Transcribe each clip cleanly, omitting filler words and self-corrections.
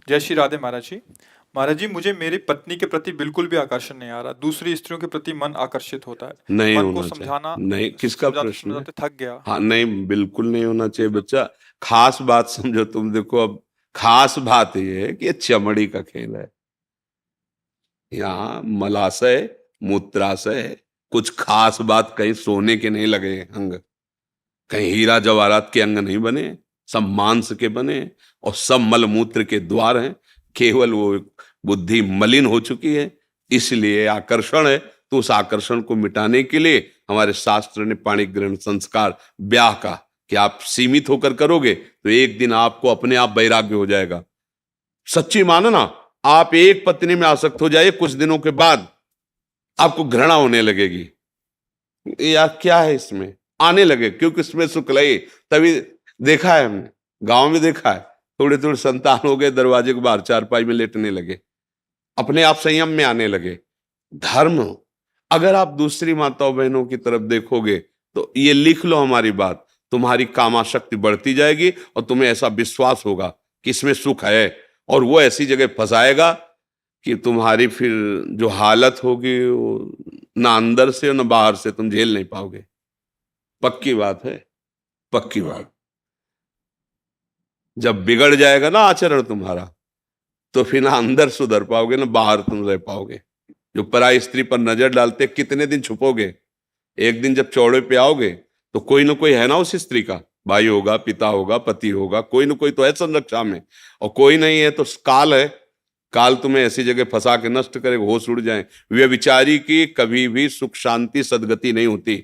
जय श्री राधे महाराज जी। महाराज जी, मुझे मेरी पत्नी के प्रति बिल्कुल भी आकर्षण नहीं आ रहा। दूसरी स्त्रियों के प्रति मन आकर्षित होता है। नहीं मन को होना चाहिए। समझाना, नहीं, किसका समझाते प्रश्न है? समझाते थक गया। हाँ, नहीं, बिल्कुल नहीं होना चाहिए बच्चा। खास बात समझो तुम, देखो अब खास बात ये है कि ये चमड़ी का खेल है। यहाँ मलाशय, मूत्राशय है। कुछ खास बात कहीं सोने के नहीं लगे अंग, कहीं हीरा जवाहरात के अंग नहीं बने, सब मांस के बने और सब मलमूत्र के द्वार हैं। केवल वो बुद्धि मलिन हो चुकी है, इसलिए आकर्षण है। तो उस आकर्षण को मिटाने के लिए हमारे शास्त्र ने पाणि ग्रहण संस्कार ब्याह का कि आप सीमित होकर करोगे तो एक दिन आपको अपने आप वैराग्य हो जाएगा। सच्ची मानना, आप एक पत्नी में आसक्त हो जाइए, कुछ दिनों के बाद आपको घृणा होने लगेगी। यार क्या है इसमें, आने लगे, क्योंकि इसमें सुख लगे। तभी देखा है हमने, गांव में देखा है, थोड़े थोड़े संतान हो गए, दरवाजे के बाहर चारपाई में लेटने लगे, अपने आप संयम में आने लगे। धर्म, अगर आप दूसरी माताओं बहनों की तरफ देखोगे तो ये लिख लो हमारी बात, तुम्हारी कामाशक्ति बढ़ती जाएगी और तुम्हें ऐसा विश्वास होगा कि इसमें सुख है, और वो ऐसी जगह फंसाएगा कि तुम्हारी फिर जो हालत होगी वो ना अंदर से ना बाहर से तुम झेल नहीं पाओगे। पक्की बात है, पक्की बात। जब बिगड़ जाएगा ना आचरण तुम्हारा, तो फिर ना अंदर सुधर पाओगे ना बाहर तुम रह पाओगे। जो पराई स्त्री पर नजर डालते, कितने दिन छुपोगे? एक दिन जब चौड़े पे आओगे तो कोई ना कोई है ना उस स्त्री का, भाई होगा, पिता होगा, पति होगा, कोई ना कोई तो है संरक्षा में। और कोई नहीं है तो काल है। काल तुम्हें ऐसी जगह फंसा के नष्ट करेगा, होश उड़ जाए। व्यभिचारी की कभी भी सुख शांति सदगति नहीं होती।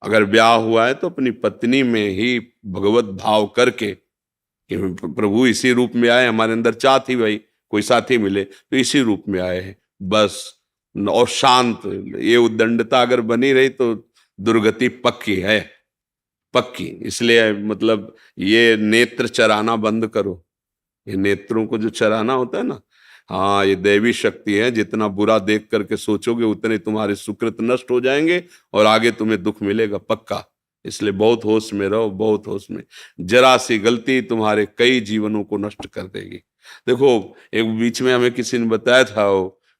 अगर ब्याह हुआ है तो अपनी पत्नी में ही भगवत भाव करके कि प्रभु इसी रूप में आए, हमारे अंदर चाह थी भाई कोई साथी मिले तो इसी रूप में आए हैं बस। और शांत, ये उद्दंडता अगर बनी रही तो दुर्गति पक्की है, पक्की। इसलिए मतलब ये नेत्र चराना बंद करो। ये नेत्रों को जो चराना होता है ना, हाँ, ये दैवी शक्ति है। जितना बुरा देख करके सोचोगे उतने तुम्हारे सुकृत नष्ट हो जाएंगे और आगे तुम्हें दुख मिलेगा, पक्का। इसलिए बहुत होश में रहो, बहुत होश में। जरा सी गलती तुम्हारे कई जीवनों को नष्ट कर देगी। देखो, एक बीच में हमें किसी ने बताया था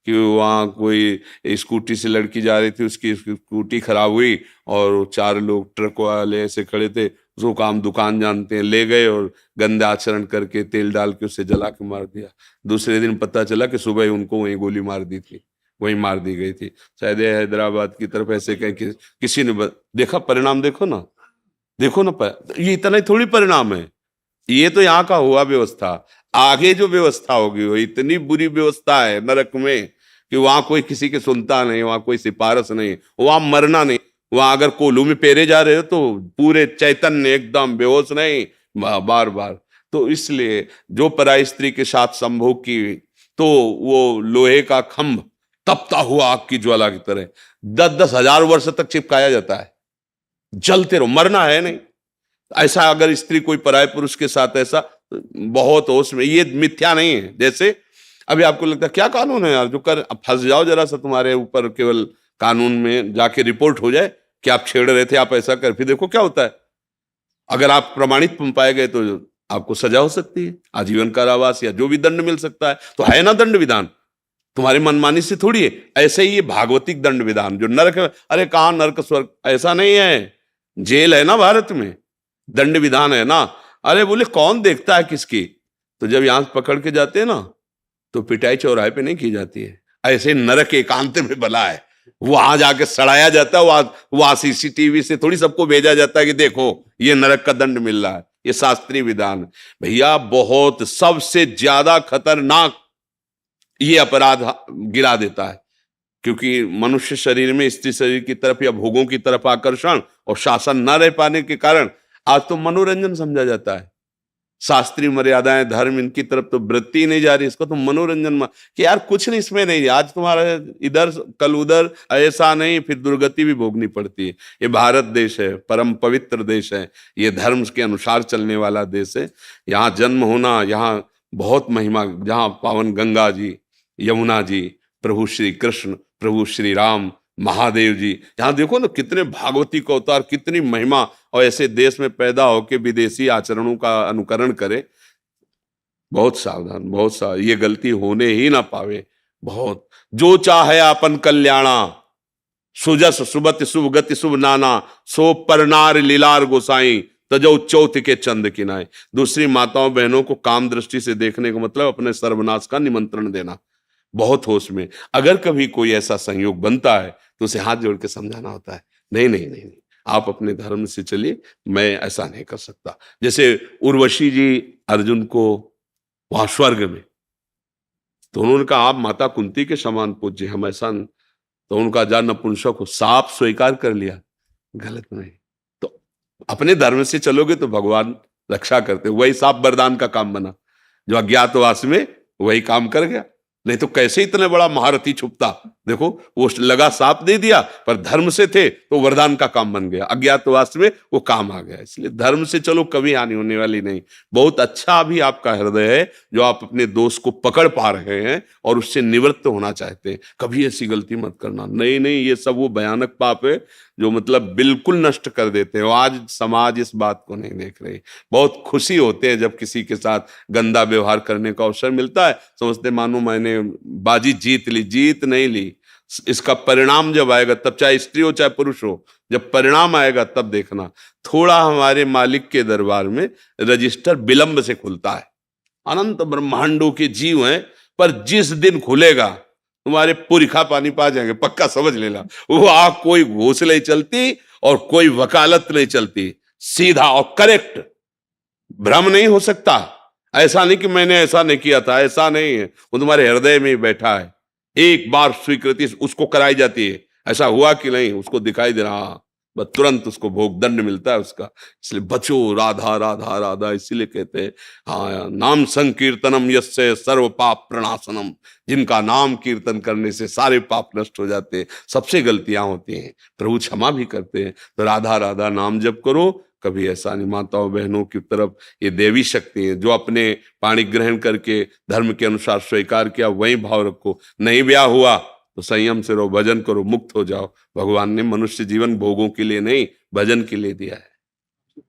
कि वहाँ कोई स्कूटी से लड़की जा रही थी, उसकी स्कूटी खराब हुई और चार लोग ट्रक वाले ऐसे खड़े थे, उसको काम दुकान जानते हैं, ले गए और गंदे आचरण करके तेल डाल के उसे जला के मार दिया। दूसरे दिन पता चला कि सुबह ही उनको वहीं गोली मार दी थी, वहीं मार दी गई थी। शायद ये हैदराबाद की तरफ ऐसे कहीं किसी ने देखा। परिणाम देखो ना, देखो ना, ये इतना ही थोड़ी परिणाम है। ये तो यहाँ का हुआ व्यवस्था। आगे जो व्यवस्था होगी वो इतनी बुरी व्यवस्था है नरक में कि वहां कोई किसी की सुनता नहीं, वहां कोई सिफारिश नहीं, वहां मरना नहीं। वहां अगर कोलू में पेरे जा रहे हो तो पूरे चैतन्य, एकदम बेहोश नहीं, बार बार। तो इसलिए जो पराई स्त्री के साथ संभोग की तो वो लोहे का खंभ तपता हुआ आग की ज्वाला की तरह 10-10 हजार वर्ष तक चिपकाया जाता है। जलते रहो, मरना है नहीं। ऐसा अगर स्त्री कोई पराये पुरुष के साथ ऐसा, बहुत होश में, ये मिथ्या नहीं है। जैसे अभी आपको लगता है क्या कानून है यार, जो कर फंस जाओ जरा सा, तुम्हारे ऊपर केवल कानून में जाके रिपोर्ट हो जाए कि आप छेड़ रहे थे, आप ऐसा कर, फिर देखो क्या होता है। अगर आप प्रमाणित पाए गए तो आपको सजा हो सकती है, आजीवन कारावास या जो भी दंड मिल सकता है। तो है ना दंड विधान, तुम्हारी मनमानी से थोड़ी है। ऐसे ही ये भागवतिक दंड विधान जो नरक, अरे कहां नरक स्वर्ग, ऐसा नहीं है। जेल है ना भारत में, दंड विधान है ना। अरे बोले कौन देखता है किसकी, तो जब यहां से पकड़ के जाते हैं ना तो पिटाई चौराहे पे नहीं की जाती है। ऐसे नरक एकांत में भला है, वहां जाके सड़ाया जाता है। वहां सीसीटीवी से थोड़ी सबको भेजा जाता है कि देखो ये नरक का दंड मिल रहा है। ये शास्त्रीय विधान भैया, बहुत सबसे ज्यादा खतरनाक ये अपराध गिरा देता है। क्योंकि मनुष्य शरीर में स्त्री शरीर की तरफ या भोगों की तरफ आकर्षण और शासन न रह पाने के कारण आज तो मनोरंजन समझा जाता है। शास्त्रीय मर्यादाएं, धर्म, इनकी तरफ तो वृत्ति नहीं जा रही, इसको तो मनोरंजन कि यार कुछ नहीं इसमें नहीं, आज तुम्हारा इधर कल उधर, ऐसा नहीं, फिर दुर्गति भी भोगनी पड़ती है। ये भारत देश है, परम पवित्र देश है, ये धर्म के अनुसार चलने वाला देश है। यहाँ जन्म होना, यहाँ बहुत महिमा, जहाँ पावन गंगा जी, यमुना जी, प्रभु श्री कृष्ण, प्रभु श्री राम, महादेव जी, यहाँ देखो ना कितने भागवती का अवतार, कितनी महिमा। और ऐसे देश में पैदा होके विदेशी आचरणों का अनुकरण करे, बहुत सावधान, बहुत सावधान, ये गलती होने ही ना पावे। बहुत जो चाहे आपन कल्याणा, सुजस सुबत शुभ गति शुभ नाना, सो परनार लीलार गोसाई, तजो चौथ के चंद किनाए। दूसरी माताओं बहनों को काम दृष्टि से देखने का मतलब अपने सर्वनाश का निमंत्रण देना। बहुत होश में, अगर कभी कोई ऐसा संयोग बनता है तो उसे हाथ जोड़ के समझाना होता है, नहीं नहीं नहीं नहीं, आप अपने धर्म से चलिए, मैं ऐसा नहीं कर सकता। जैसे उर्वशी जी अर्जुन को वहां स्वर्ग में, तो उन्होंने कहा आप माता कुंती के समान पूज्य, हम ऐसा नहीं। तो उनका जा नपुंसक हो, साफ स्वीकार कर लिया, गलत नहीं। तो अपने धर्म से चलोगे तो भगवान रक्षा करते, वही साफ वरदान का काम बना, जो अज्ञातवास में वही काम कर गया। नहीं तो कैसे इतना बड़ा महारथी छुपता। देखो वो लगा साप दे दिया, पर धर्म से थे तो वरदान का काम बन गया, अज्ञातवास में वो काम आ गया। इसलिए धर्म से चलो, कभी हानि होने वाली नहीं। बहुत अच्छा भी आपका हृदय है जो आप अपने दोष को पकड़ पा रहे हैं और उससे निवृत्त होना चाहते हैं। कभी ऐसी गलती मत करना, नहीं नहीं, ये सब वो भयानक पाप है जो मतलब बिल्कुल नष्ट कर देते हैं। आज समाज इस बात को नहीं देख रहे। बहुत खुशी होते हैं जब किसी के साथ गंदा व्यवहार करने का अवसर मिलता है, समझते मानो मैंने बाजी जीत ली। जीत नहीं ली, इसका परिणाम जब आएगा तब, चाहे स्त्री हो चाहे पुरुष हो, जब परिणाम आएगा तब देखना। थोड़ा हमारे मालिक के दरबार में रजिस्टर विलंब से खुलता है। अनंत ब्रह्मांडों के जीव हैं, पर जिस दिन खुलेगा तुम्हारे पुरखा पानी पा जाएंगे, पक्का समझ लेना। वो आग कोई घूस नहीं चलती और कोई वकालत नहीं चलती, सीधा और करेक्ट, भ्रम नहीं हो सकता। ऐसा नहीं कि मैंने ऐसा नहीं किया था, ऐसा नहीं है, वो तुम्हारे हृदय में ही बैठा है। एक बार स्वीकृति उसको कराई जाती है, ऐसा हुआ कि नहीं उसको दिखाई दे रहा, बस तुरंत उसको भोग दंड मिलता है उसका। इसलिए बचो, राधा राधा राधा, इसीलिए कहते हैं हाँ, नाम संकीर्तनम यस्य सर्व पाप प्रणाशनम, जिनका नाम कीर्तन करने से सारे पाप नष्ट हो जाते हैं। सबसे गलतियां होती हैं, प्रभु क्षमा भी करते हैं। तो राधा राधा नाम जप करो, कभी ऐसा नहीं। माताओं बहनों की तरफ ये देवी शक्ति है, जो अपने पाणी ग्रहण करके धर्म के अनुसार स्वीकार किया वही भाव रखो। नहीं ब्याह हुआ तो संयम से रहो, भजन करो, मुक्त हो जाओ। भगवान ने मनुष्य जीवन भोगों के लिए नहीं, भजन के लिए दिया है।